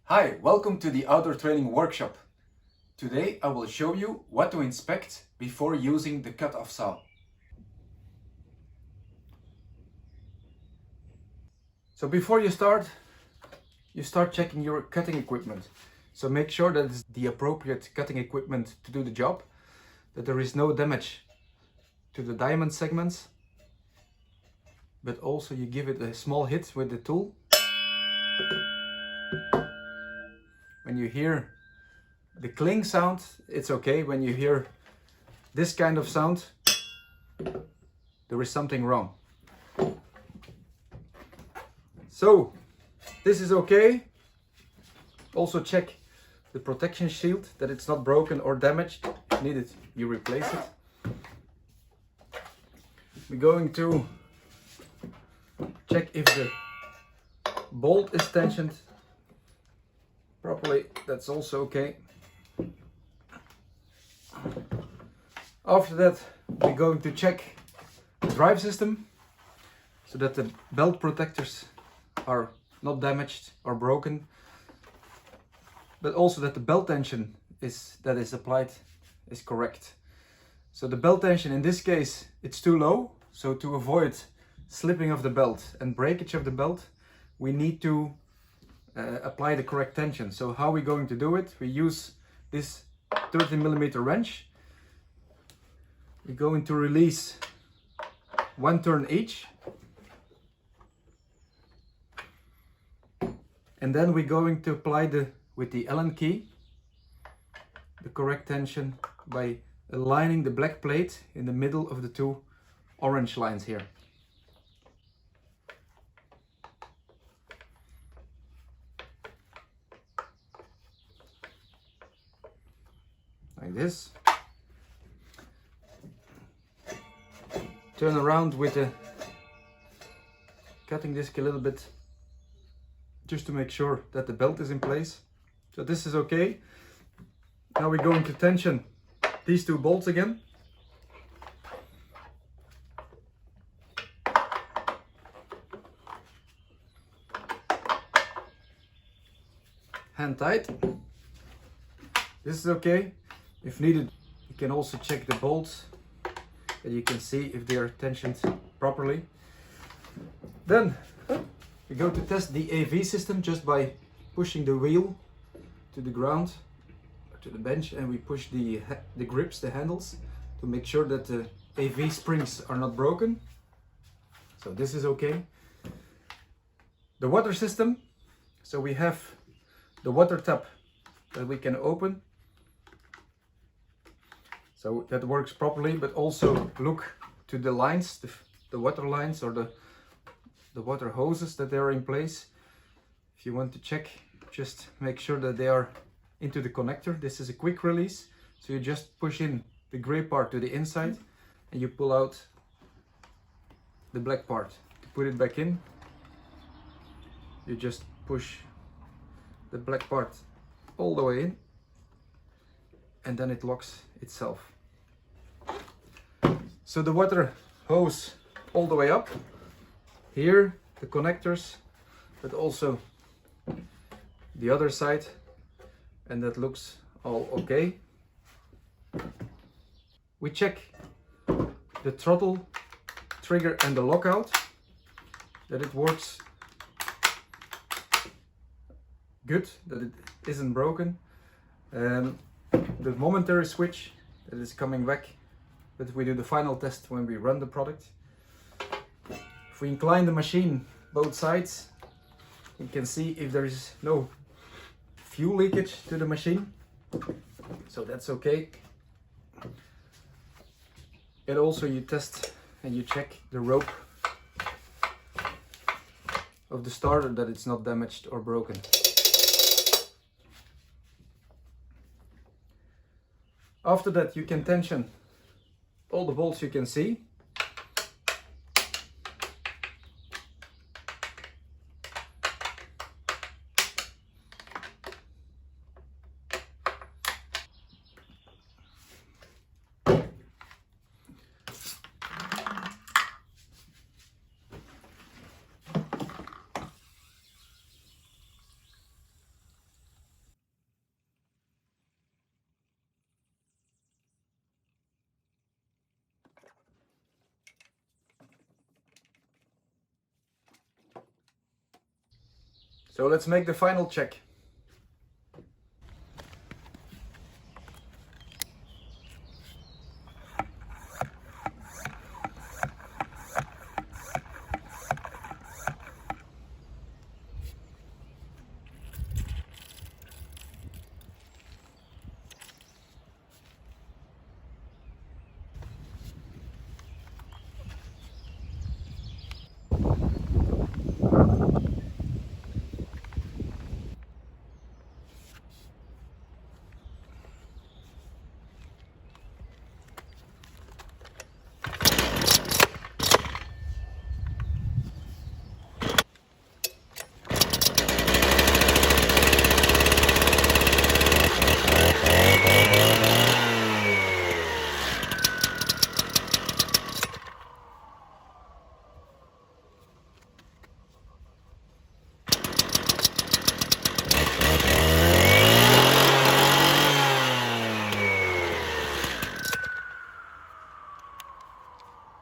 Hi, welcome to the outdoor training workshop. Today I will show you what to inspect before using the cut-off saw. So before you start checking your cutting equipment. So make sure that it's the appropriate cutting equipment to do the job, that there is no damage to the diamond segments, but also you give it a small hit with the tool. When you hear the cling sound, it's okay. When you hear this kind of sound, there is something wrong. So this is okay. Also check the protection shield, that it's not broken or damaged. If needed, you replace it. We're going to check if the bolt is tensioned properly. That's also okay. After that, we're going to check the drive system so that the belt protectors are not damaged or broken, but also that the belt tension that is applied is correct. So the belt tension in this case, it's too low. So to avoid slipping of the belt and breakage of the belt, we need to apply the correct tension. So how are we going to do it? We use this 30mm wrench. We're going to release 1 turn each. And then we're going to apply with the Allen key the correct tension by aligning the black plate in the middle of the two orange lines here. Like this. Turn around with the cutting disc a little bit, just to make sure that the belt is in place. So this is okay. Now we're going to tension these two bolts again. Hand tight. This is okay. If needed, you can also check the bolts, and you can see if they are tensioned properly. Then we go to test the AV system just by pushing the wheel to the ground, or to the bench, and we push the grips, the handles, to make sure that the AV springs are not broken. So this is okay. The water system. So we have the water tap that we can open. So that works properly, but also look to the lines, the water lines or the water hoses that they are in place. If you want to check, just make sure that they are into the connector. This is a quick release, so you just push in the gray part to the inside and you pull out the black part. To put it back in, you just push the black part all the way in, and then it locks itself. So the water hose all the way up. Here the connectors, but also the other side, and that looks all okay. We check the throttle, trigger and the lockout, that it works good, that it isn't broken. The momentary switch that is coming back, but we do the final test when we run the product. If we incline the machine both sides, you can see if there is no fuel leakage to the machine, so that's okay. And also you test and you check the rope of the starter, that it's not damaged or broken. After that, you can tension all the bolts you can see. So let's make the final check.